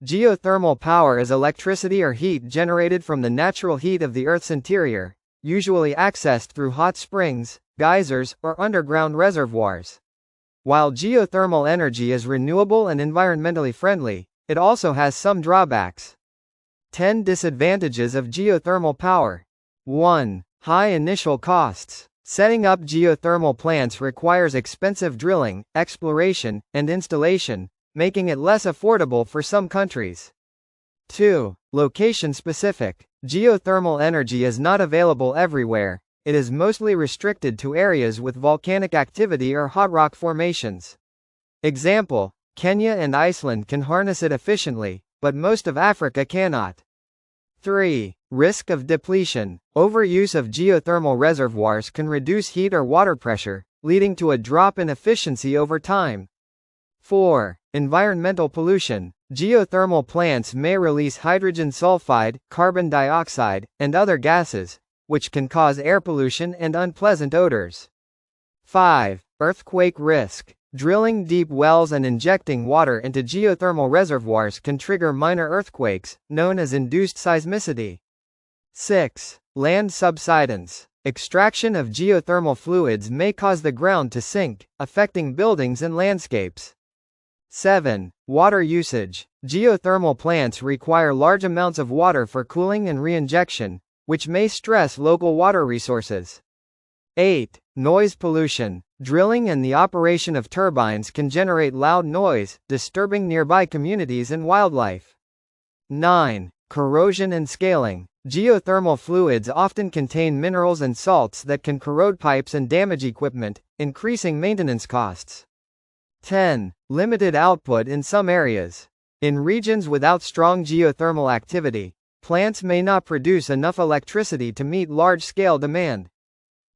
Geothermal power is electricity or heat generated from the natural heat of the Earth's interior, usually accessed through hot springs, geysers, or underground reservoirs. While geothermal energy is renewable and environmentally friendly, it also has some drawbacks. 10 disadvantages of geothermal power. 1. High initial costs. Setting up geothermal plants requires expensive drilling, exploration, and installation, making it less affordable for some countries. 2. Location-specific. Geothermal energy is not available everywhere. It is mostly restricted to areas with volcanic activity or hot rock formations. Example: Kenya and Iceland can harness it efficiently, but most of Africa cannot. 3. Risk of depletion. Overuse of geothermal reservoirs can reduce heat or water pressure, leading to a drop in efficiency over time. 4. Environmental pollution. Geothermal plants may release hydrogen sulfide, carbon dioxide, and other gases, which can cause air pollution and unpleasant odors. 5. Earthquake risk. Drilling deep wells and injecting water into geothermal reservoirs can trigger minor earthquakes, known as induced seismicity. 6. Land subsidence. Extraction of geothermal fluids may cause the ground to sink, affecting buildings and landscapes. 7. Water usage. Geothermal plants require large amounts of water for cooling and reinjection, which may stress local water resources. 8. Noise pollution. Drilling and the operation of turbines can generate loud noise, disturbing nearby communities and wildlife. 9. Corrosion and scaling. Geothermal fluids often contain minerals and salts that can corrode pipes and damage equipment, increasing maintenance costs. 10. Limited output in some areas. In regions without strong geothermal activity, plants may not produce enough electricity to meet large-scale demand.